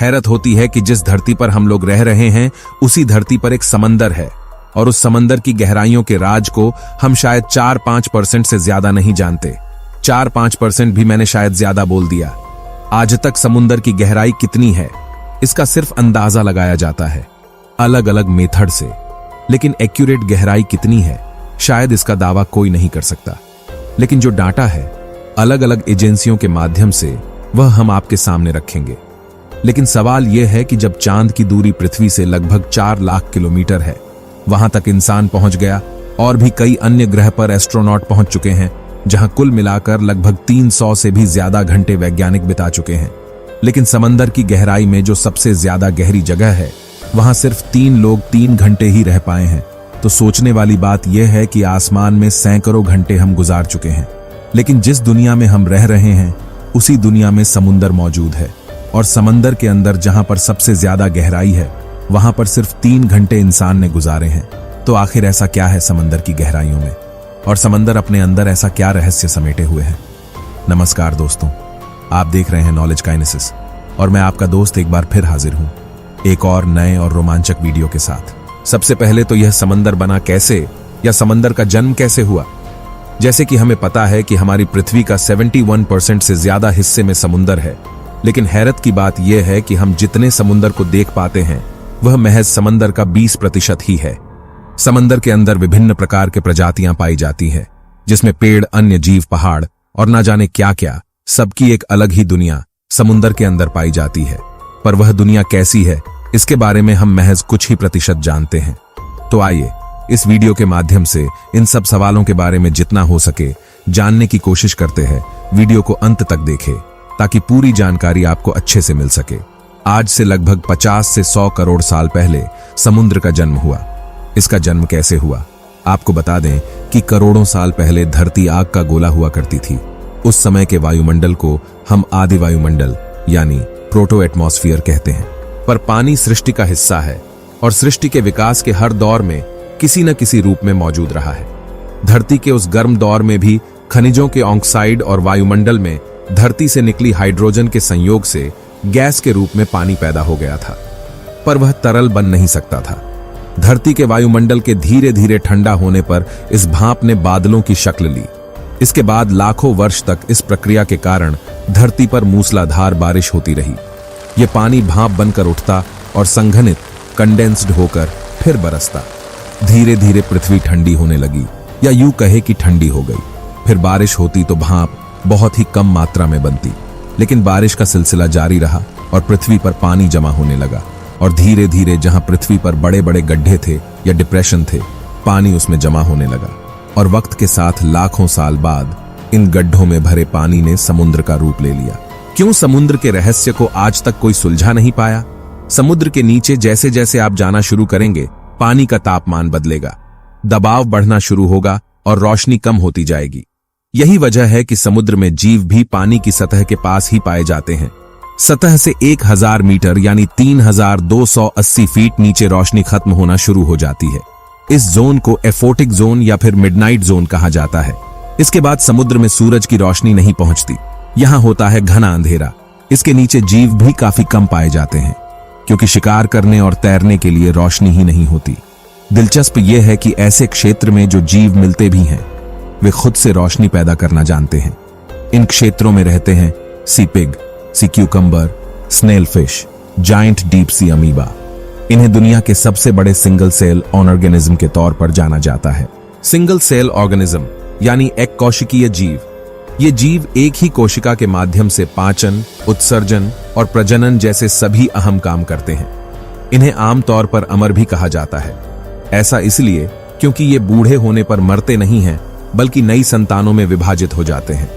हैरत होती है कि जिस धरती पर हम लोग रह रहे हैं उसी धरती पर एक समंदर है और उस समंदर की गहराइयों के राज को हम शायद 4-5% से ज्यादा नहीं जानते। 4-5% भी मैंने शायद ज्यादा बोल दिया। आज तक समुंदर की गहराई कितनी है इसका सिर्फ अंदाजा लगाया जाता है अलग अलग मेथड से, लेकिन एक्यूरेट गहराई कितनी है शायद इसका दावा कोई नहीं कर सकता। लेकिन जो डाटा है अलग अलग एजेंसियों के माध्यम से वह हम आपके सामने रखेंगे। लेकिन सवाल यह है कि जब चांद की दूरी पृथ्वी से लगभग 4 लाख किलोमीटर है, वहां तक इंसान पहुंच गया और भी कई अन्य ग्रह पर एस्ट्रोनॉट पहुंच चुके हैं, जहां कुल मिलाकर लगभग 300 से भी ज्यादा घंटे वैज्ञानिक बिता चुके हैं। लेकिन समंदर की गहराई में जो सबसे ज्यादा गहरी जगह है वहां सिर्फ 3 लोग 3 घंटे ही रह पाए हैं। तो सोचने वाली बात यह है कि आसमान में सैकड़ों घंटे हम गुजार चुके हैं, लेकिन जिस दुनिया में हम रह रहे हैं उसी दुनिया में समुंदर मौजूद है और समंदर के अंदर जहां पर सबसे ज्यादा गहराई है वहां पर सिर्फ 3 घंटे इंसान ने गुजारे हैं। तो आखिर ऐसा क्या है समंदर की गहराइयों में, और समंदर अपने अंदर ऐसा क्या रहस्य समेटे हुए है। नमस्कार दोस्तों, आप देख रहे हैं नॉलेज काइनेसिस और मैं आपका दोस्त एक बार फिर हाजिर हूं एक और नए और रोमांचक वीडियो के साथ। सबसे पहले तो यह समंदर बना कैसे, या समंदर का जन्म कैसे हुआ। जैसे कि हमें पता है कि हमारी पृथ्वी का 71% से ज्यादा हिस्से में समुंदर है, लेकिन हैरत की बात यह है कि हम जितने समुंदर को देख पाते हैं वह महज समंदर का 20% ही है। समंदर के अंदर विभिन्न प्रकार के प्रजातियां पाई जाती हैं, जिसमें पेड़, अन्य जीव, पहाड़ और ना जाने क्या क्या, सबकी एक अलग ही दुनिया समुंदर के अंदर पाई जाती है। पर वह दुनिया कैसी है इसके बारे में हम महज कुछ ही प्रतिशत जानते हैं। तो आइए इस वीडियो के माध्यम से इन सब सवालों के बारे में जितना हो सके जानने की कोशिश करते हैं। वीडियो को अंत तक देखें ताकि पूरी जानकारी आपको अच्छे से मिल सके। आज से लगभग 50 से 100 करोड़ साल पहले समुद्र का जन्म हुआ। इसका जन्म कैसे हुआ, आपको बता दें कि करोड़ों साल पहले धरती आग का गोला हुआ करती थी। उस समय के वायुमंडल को हम आदि वायुमंडल यानी प्रोटो एटमॉस्फेयर कहते हैं। पर पानी सृष्टि का हिस्सा है और सृष्टि के विकास के हर दौर में किसी न किसी रूप में मौजूद रहा है। धरती के उस गर्म दौर में भी खनिजों के ऑक्साइड और वायुमंडल में धरती से निकली हाइड्रोजन के संयोग से गैस के रूप में पानी पैदा हो गया था, पर वह तरल बन नहीं सकता था। धरती के वायुमंडल के धीरे धीरे ठंडा होने पर इस भाप ने बादलों की शक्ल ली। इसके बाद लाखों वर्ष तक इस प्रक्रिया के कारण धरती पर मूसलाधार बारिश होती रही। यह पानी भाप बनकर उठता और संघनित कंडेंस्ड होकर फिर बरसता। धीरे धीरे पृथ्वी ठंडी होने लगी, या यूं कहे कि ठंडी हो गई। फिर बारिश होती तो भाप बहुत ही कम मात्रा में बनती, लेकिन बारिश का सिलसिला जारी रहा और पृथ्वी पर पानी जमा होने लगा। और धीरे धीरे जहां पृथ्वी पर बड़े बड़े गड्ढे थे या डिप्रेशन थे, पानी उसमें जमा होने लगा। और वक्त के साथ लाखों साल बाद इन गड्ढों में भरे पानी ने समुद्र का रूप ले लिया। क्यों समुद्र के रहस्य को आज तक कोई सुलझा नहीं पाया? समुद्र के नीचे जैसे जैसे आप जाना शुरू करेंगे, पानी का तापमान बदलेगा, दबाव बढ़ना शुरू होगा और रोशनी कम होती जाएगी। यही वजह है कि समुद्र में जीव भी पानी की सतह के पास ही पाए जाते हैं। सतह से 1000 मीटर यानी 3280 फीट नीचे रोशनी खत्म होना शुरू हो जाती है। इस जोन को एफोटिक जोन या फिर मिडनाइट जोन कहा जाता है। इसके बाद समुद्र में सूरज की रोशनी नहीं पहुंचती, यहां होता है घना अंधेरा। इसके नीचे जीव भी काफी कम पाए जाते हैं, क्योंकि शिकार करने और तैरने के लिए रोशनी ही नहीं होती। दिलचस्प यह है कि ऐसे क्षेत्र में जो जीव मिलते भी हैं वे खुद से रोशनी पैदा करना जानते हैं। इन क्षेत्रों में रहते हैं sea pig, sea cucumber, snail fish, giant deep sea amoeba. इन्हें दुनिया के सबसे बड़े सिंगल सेल ऑर्गेनिज्म के तौर पर जाना जाता है। सिंगल सेल ऑर्गेनिज्म यानी एक कोशिकीय जीव। ये जीव एक ही कोशिका के माध्यम से पाचन, उत्सर्जन और प्रजनन जैसे सभी अहम काम करते हैं। इन्हें आमतौर पर अमर भी कहा जाता है। ऐसा इसलिए क्योंकि ये बूढ़े होने पर मरते नहीं हैं, बल्कि नई संतानों में विभाजित हो जाते हैं।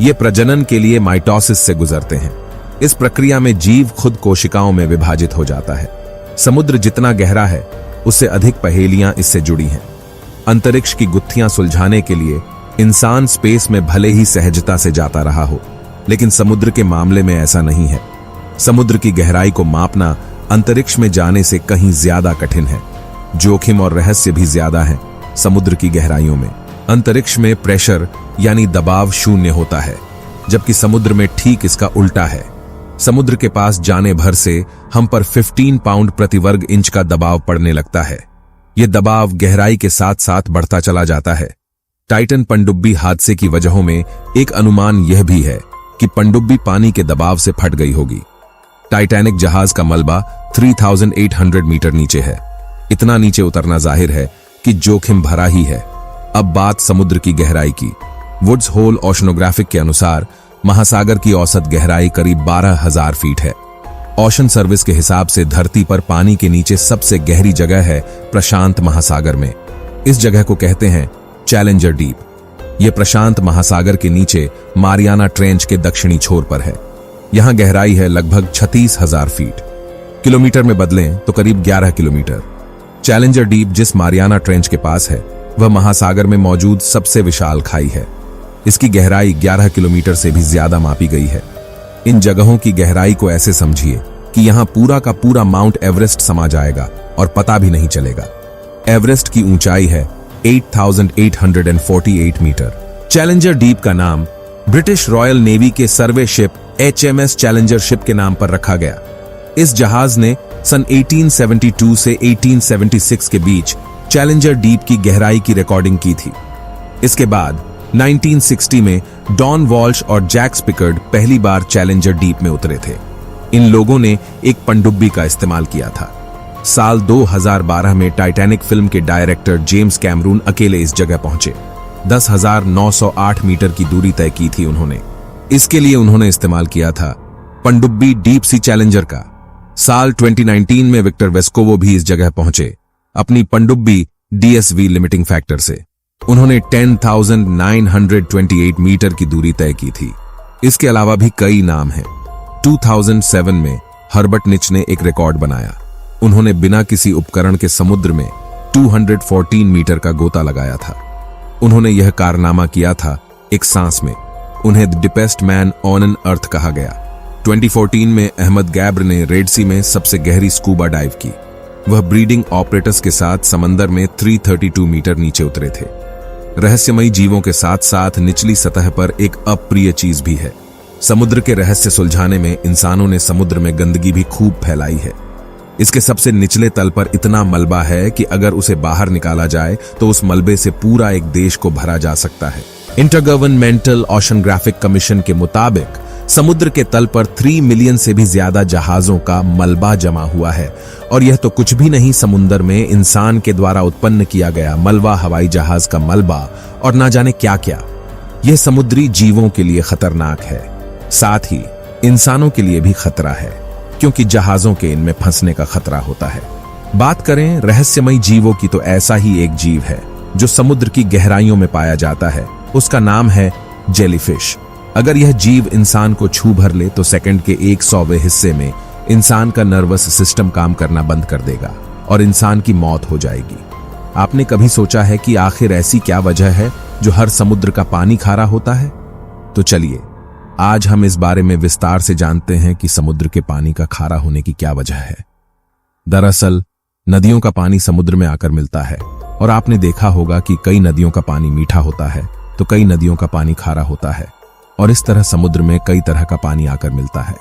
ये प्रजनन के लिए माइटोसिस से गुजरते हैं। इस प्रक्रिया में जीव खुद कोशिकाओं में विभाजित हो जाता है। समुद्र जितना गहरा है उससे अधिक पहेलियां इससे जुड़ी हैं। अंतरिक्ष की गुत्थियां सुलझाने के लिए इंसान स्पेस में भले ही सहजता से जाता रहा हो, लेकिन समुद्र के मामले में ऐसा नहीं है। समुद्र की गहराई को मापना अंतरिक्ष में जाने से कहीं ज्यादा कठिन है। जोखिम और रहस्य भी ज्यादा है। समुद्र की गहराइयों में अंतरिक्ष में प्रेशर यानी दबाव शून्य होता है, जबकि समुद्र में ठीक इसका उल्टा है। समुद्र के पास जाने भर से हम पर 15 पाउंड प्रति वर्ग इंच का दबाव पड़ने लगता है। यह दबाव गहराई के साथ साथ बढ़ता चला जाता है। टाइटन पनडुब्बी हादसे की वजहों में एक अनुमान यह भी है कि पनडुब्बी पानी के दबाव से फट गई होगी। टाइटैनिक जहाज का मलबा 3800 मीटर नीचे है। इतना नीचे उतरना जाहिर है कि जोखिम भरा ही है। अब बात समुद्र की गहराई की। वुड्स होल ओशनोग्राफिक के अनुसार महासागर की औसत गहराई करीब 12,000 फीट है। ओशन सर्विस के हिसाब से धरती पर पानी के नीचे सबसे गहरी जगह है प्रशांत महासागर में। इस जगह को कहते हैं चैलेंजर डीप। यह प्रशांत महासागर के नीचे मारियाना ट्रेंच के दक्षिणी छोर पर है। यहां गहराई है लगभग 36,000 फीट। किलोमीटर में बदलें तो करीब 11 किलोमीटर। चैलेंजर डीप जिस मारियाना ट्रेंच के पास है वह महासागर में मौजूद सबसे विशाल खाई है। इसकी गहराई 11 किलोमीटर से भी ज्यादा मापी गई है। इन जगहों की गहराई को ऐसे समझिए कि यहां पूरा का पूरा माउंट एवरेस्ट समा जाएगा और पता भी नहीं चलेगा। एवरेस्ट की ऊंचाई है 8,848 मीटर। चैलेंजर डीप का नाम ब्रिटिश रॉयल नेवी के सर्वे शिप HMS चैलेंजर शिप के नाम पर रखा गया। इस जहाज ने सन 1872 से 1876 के बीच चैलेंजर डीप की गहराई की रिकॉर्डिंग की थी। इसके बाद 1960 में डॉन वॉल्श और जैक स्पिकर्ड पहली बार चैलेंजर डीप में उतरे थे। इन लोगों ने एक पनडुब्बी का इस्तेमाल किया था। साल 2012 में टाइटैनिक फिल्म के डायरेक्टर जेम्स कैमरून अकेले इस जगह पहुंचे। 10,908 मीटर की दूरी तय की थी उन्होंने। इसके लिए उन्होंने इस्तेमाल किया था पनडुब्बी डीप सी चैलेंजर का। साल 2019 में विक्टर वेस्कोवो भी इस जगह पहुंचे अपनी पनडुब्बी DSV लिमिटिंग फैक्टर से। उन्होंने 10,928 मीटर की दूरी तय की थी। इसके अलावा भी कई नाम हैं। 2007 में हर्बर्ट निच ने एक रिकॉर्ड बनाया। उन्होंने बिना किसी उपकरण के समुद्र में 214 मीटर का गोता लगाया था। उन्होंने यह कारनामा किया था एक सांस में। उन्हें the deepest man on an earth कहा गया। 2014 में अहमद गैब्र ने रेड सी में सबसे गहरी स्कूबा डाइव की। वह ब्रीडिंग ऑपरेटर्स के साथ समंदर में 332 मीटर नीचे उतरे थे। रहस्यमयी जीवों के साथ साथ निचली सतह पर एक अप्रिय चीज भी है। समुद्र के रहस्य सुलझाने में इंसानों ने समुद्र में गंदगी भी खूब फैलाई है। इसके सबसे निचले तल पर इतना मलबा है कि अगर उसे बाहर निकाला जाए तो उस मलबे से पूरा एक देश को भरा जा सकता है। इंटरगवर्नमेंटल ओशनोग्राफिक कमीशन के मुताबिक समुद्र के तल पर 3 मिलियन से भी ज्यादा जहाजों का मलबा जमा हुआ है। और यह तो कुछ भी नहीं, समुद्र में इंसान के द्वारा उत्पन्न किया गया मलबा, हवाई जहाज का मलबा और ना जाने क्या क्या। यह समुद्री जीवों के लिए खतरनाक है, साथ ही इंसानों के लिए भी खतरा है, क्योंकि जहाजों के इनमें फंसने का खतरा होता है। बात करें रहस्यमयी जीवों की तो ऐसा ही एक जीव है जो समुद्र की गहराइयों में पाया जाता है। उसका नाम है जेलीफिश। अगर यह जीव इंसान को छू भर ले तो सेकंड के 100वें हिस्से में इंसान का नर्वस सिस्टम काम करना बंद कर देगा और इंसान की मौत हो जाएगी। आपने कभी सोचा है कि आखिर ऐसी क्या वजह है जो हर समुद्र का पानी खारा होता है? तो चलिए आज हम इस बारे में विस्तार से जानते हैं कि समुद्र के पानी का खारा होने की क्या वजह है। दरअसल नदियों का पानी समुद्र में आकर मिलता है और आपने देखा होगा कि कई नदियों का पानी मीठा होता है तो कई नदियों का पानी खारा होता है, और इस तरह समुद्र में कई तरह का पानी आकर मिलता है।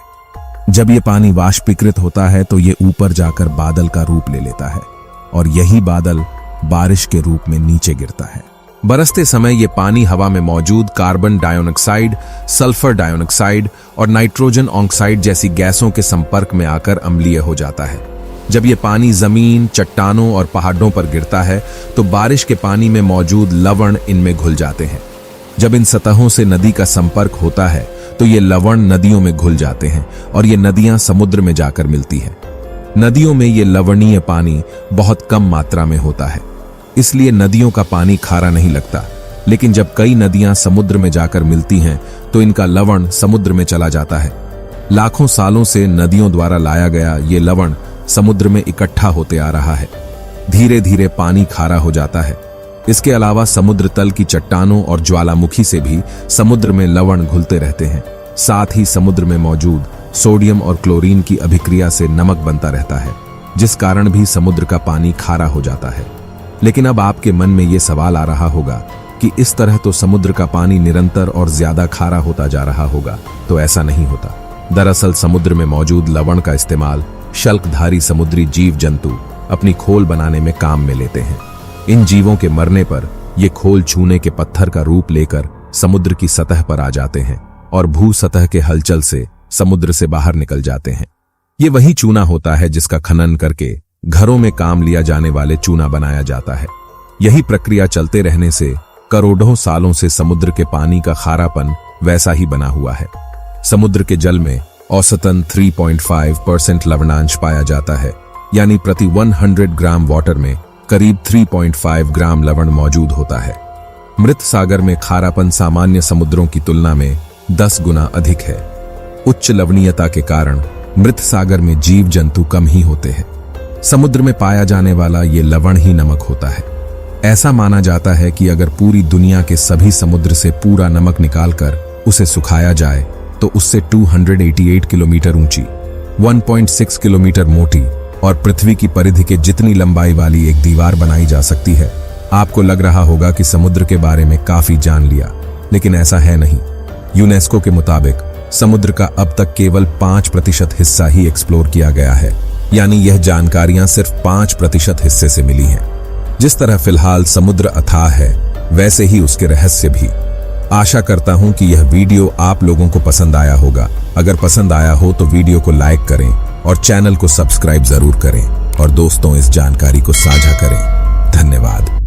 जब ये पानी वाष्पीकृत होता है तो ये ऊपर जाकर बादल का रूप ले लेता है और यही बादल बारिश के रूप में नीचे गिरता है। बरसते समय ये पानी हवा में मौजूद कार्बन डाइऑक्साइड, सल्फर डाइऑक्साइड और नाइट्रोजन ऑक्साइड जैसी गैसों के संपर्क में आकर अम्लीय हो जाता है। जब ये पानी जमीन, चट्टानों और पहाड़ों पर गिरता है तो बारिश के पानी में मौजूद लवण इनमें घुल जाते हैं। जब इन सतहों से नदी का संपर्क होता है तो ये लवण नदियों में घुल जाते हैं और ये नदियां समुद्र में जाकर मिलती हैं। नदियों में ये लवणीय पानी बहुत कम मात्रा में होता है, इसलिए नदियों का पानी खारा नहीं लगता। लेकिन जब कई नदियां समुद्र में जाकर मिलती हैं तो इनका लवण समुद्र में चला जाता है। लाखों सालों से नदियों द्वारा लाया गया ये लवण समुद्र में इकट्ठा होते आ रहा है। धीरे धीरे पानी खारा हो जाता है। इसके अलावा समुद्र तल की चट्टानों और ज्वालामुखी से भी समुद्र में लवण घुलते रहते हैं। साथ ही समुद्र में मौजूद सोडियम और क्लोरीन की अभिक्रिया से नमक बनता रहता है, जिस कारण भी समुद्र का पानी खारा हो जाता है। लेकिन अब आपके मन में ये सवाल आ रहा होगा कि इस तरह तो समुद्र का पानी निरंतर और ज्यादा खारा होता जा रहा होगा, तो ऐसा नहीं होता। दरअसल समुद्र में मौजूद लवण का इस्तेमाल शल्कधारी समुद्री जीव जंतु अपनी खोल बनाने में काम में लेते हैं। इन जीवों के मरने पर ये खोल चूने के पत्थर का रूप लेकर समुद्र की सतह पर आ जाते हैं और भू सतह के हलचल से समुद्र से बाहर निकल जाते हैं। ये वही चूना होता है जिसका खनन करके घरों में काम लिया जाने वाले चूना बनाया जाता है। यही प्रक्रिया चलते रहने से करोड़ों सालों से समुद्र के पानी का खारापन वैसा ही बना हुआ है। समुद्र के जल में औसतन 3.5% लवणांश पाया जाता है, यानी प्रति 100 ग्राम वाटर में करीब 3.5 ग्राम लवण मौजूद होता है। मृत सागर में खारापन सामान्य समुद्रों की तुलना में 10 गुना अधिक है। उच्च लवणीयता के कारण मृत सागर में जीव जंतु कम ही होते हैं। समुद्र में पाया जाने वाला ये लवण ही नमक होता है। ऐसा माना जाता है कि अगर पूरी दुनिया के सभी समुद्र से पूरा नमक निकालकर उसे सुखाया जाए तो उससे 288 किलोमीटर ऊंची, 1.6 किलोमीटर मोटी और पृथ्वी की परिधि के जितनी लंबाई वाली एक दीवार बनाई जा सकती है। आपको लग रहा होगा कि समुद्र के बारे में काफी जान लिया, लेकिन ऐसा है नहीं। यूनेस्को के मुताबिक समुद्र का अब तक केवल 5% हिस्सा ही एक्सप्लोर किया गया है, यानी यह जानकारियां सिर्फ 5% हिस्से से मिली हैं। जिस तरह फिलहाल समुद्र अथाह है, वैसे ही उसके रहस्य भी। आशा करता हूं कि यह वीडियो आप लोगों को पसंद आया होगा। अगर पसंद आया हो तो वीडियो को लाइक करें और चैनल को सब्सक्राइब जरूर करें और दोस्तों इस जानकारी को साझा करें। धन्यवाद।